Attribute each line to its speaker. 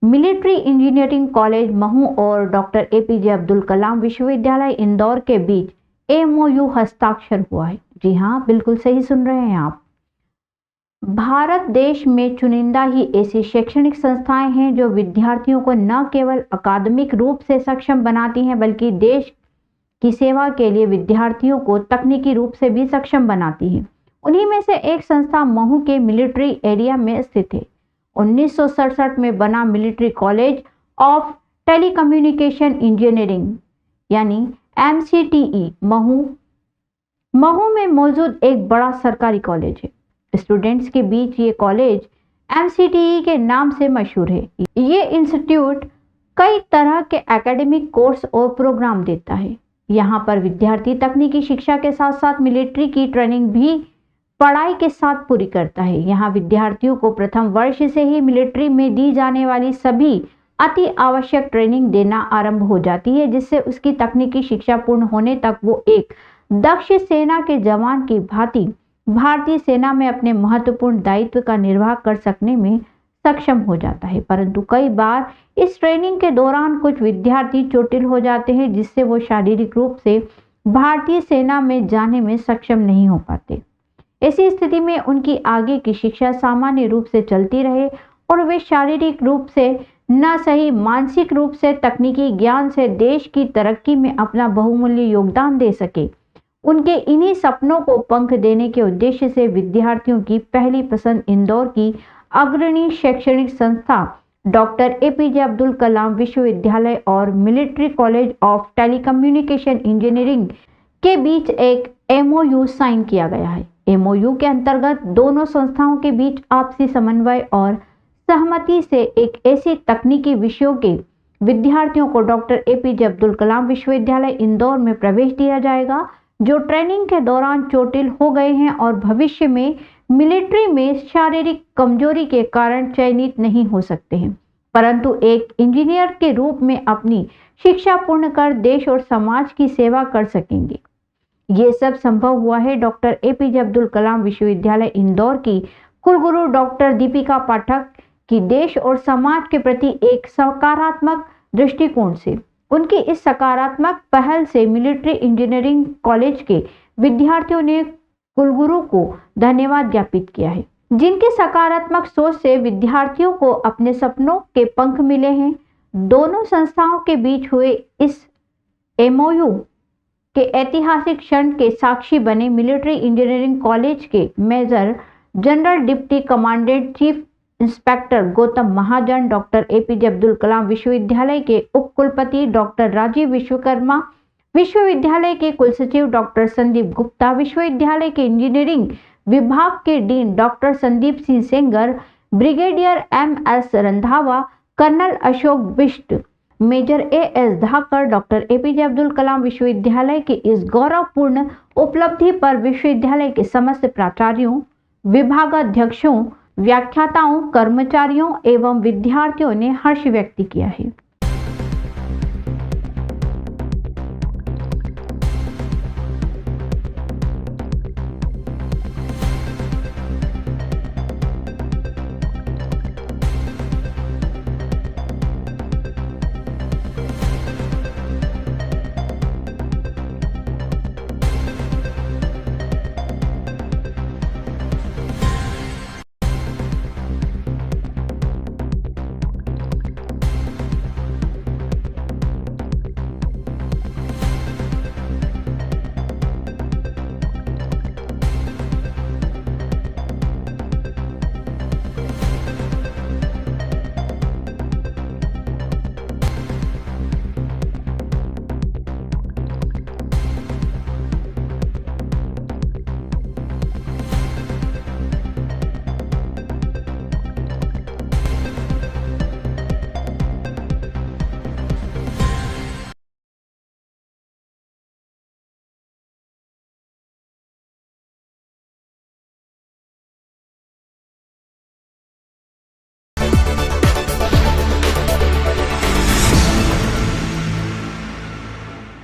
Speaker 1: Military engineering college Mhow और doctor APJ Abdul Kalam विश्वविद्यालय इंदौर के बीच एमओयू हस्ताक्षर हुआ है। जी हाँ, बिल्कुल सही सुन रहे हैं आप। भारत देश में चुनिंदा ही ऐसी शैक्षणिक संस्थाएं हैं जो विद्यार्थियों को न केवल अकादमिक रूप से सक्षम बनाती हैं बल्कि देश की सेवा के लिए विद्यार्थियों को तकनीकी रूप से भी सक्षम बनाती हैं। उन्हीं में से एक संस्था महू के मिलिट्री एरिया में स्थित है। 1967 में बना military college of telecommunication engineering यानी MCTE महू में मौजूद एक बड़ा सरकारी कॉलेज है। स्टूडेंट्स के बीच ये कॉलेज MCTE के नाम से मशहूर है। ये इंस्टीट्यूट कई तरह के एकेडमिक कोर्स और प्रोग्राम देता है। यहाँ पर विद्यार्थी तकनीकी शिक्षा के साथ साथ मिलिट्री की ट्रेनिंग भी पढ़ाई के साथ पूरी करता है। यहाँ विद्यार्थियों को प्रथम वर्ष से ही मिलिट्री में दी जाने वाली सभी अति आवश्यक ट्रेनिंग देना आरंभ हो जाती है, जिससे उसकी तकनीकी शिक्षा पूर्ण होने तक वो एक दक्ष सेना के जवान की भांति भारतीय सेना में अपने महत्वपूर्ण दायित्व का निर्वाह कर सकने में सक्षम हो जाता है। परंतु कई बार इस ट्रेनिंग के दौरान कुछ विद्यार्थी चोटिल हो जाते हैं, जिससे वो शारीरिक रूप से भारतीय सेना में जाने में सक्षम नहीं हो पाते। ऐसी स्थिति में उनकी आगे की शिक्षा सामान्य रूप से चलती रहे और वे शारीरिक रूप से न सही मानसिक रूप से तकनीकी ज्ञान से देश की तरक्की में अपना बहुमूल्य योगदान दे सके। उनके इन्हीं सपनों को पंख देने के उद्देश्य से विद्यार्थियों की पहली पसंद इंदौर की अग्रणी शैक्षणिक संस्था डॉक्टर एपीजे अब्दुल कलाम विश्वविद्यालय और military college of telecommunication engineering के बीच एक MOU साइन किया गया है। MOU के अंतर्गत दोनों संस्थाओं के बीच आपसी समन्वय और सहमति से एक ऐसी तकनीकी विषयों के विद्यार्थियों को डॉक्टर एपीजे अब्दुल कलाम विश्वविद्यालय इंदौर में प्रवेश दिया जाएगा जो ट्रेनिंग के दौरान चोटिल हो गए हैं और भविष्य में मिलिट्री में शारीरिक कमजोरी के कारण चयनित नहीं हो सकते हैं, परंतु एक इंजीनियर के रूप में अपनी शिक्षा पूर्ण कर देश और समाज की सेवा कर सकेंगे। ये सब संभव हुआ है डॉक्टर एपीजे अब्दुल कलाम विश्वविद्यालय इंदौर की कुलगुरु डॉक्टर दीपिका पाठक की देश और समाज के प्रति एक सकारात्मक दृष्टिकोण से। उनकी इस सकारात्मक पहल से मिलिट्री इंजीनियरिंग कॉलेज के विद्यार्थियों ने कुलगुरु को धन्यवाद ज्ञापित किया है, जिनकी सकारात्मक सोच से विद्यार्थियों को अपने सपनों के पंख मिले हैं। दोनों संस्थाओं के बीच हुए इस MOU के ऐतिहासिक क्षण के साक्षी बने मिलिट्री इंजीनियरिंग कॉलेज के major general deputy commandant chief inspector Gautam Mahajan, doctor APJ Abdul Kalam विश्वविद्यालय के उप कुलपति डॉक्टर राजीव विश्वकर्मा, विश्वविद्यालय के कुलसचिव डॉक्टर संदीप गुप्ता, विश्वविद्यालय के इंजीनियरिंग विभाग के dean doctor Sandeep Singh Sengar, brigadier MS Randhawa, colonel Ashok Bisht, major AS Dhakar, doctor APJ Abdul Kalam विश्वविद्यालय की इस गौरवपूर्ण उपलब्धि पर विश्वविद्यालय के समस्त प्राचार्यों, विभागाध्यक्षों, व्याख्याताओं, कर्मचारियों एवं विद्यार्थियों ने हर्ष व्यक्त किया है।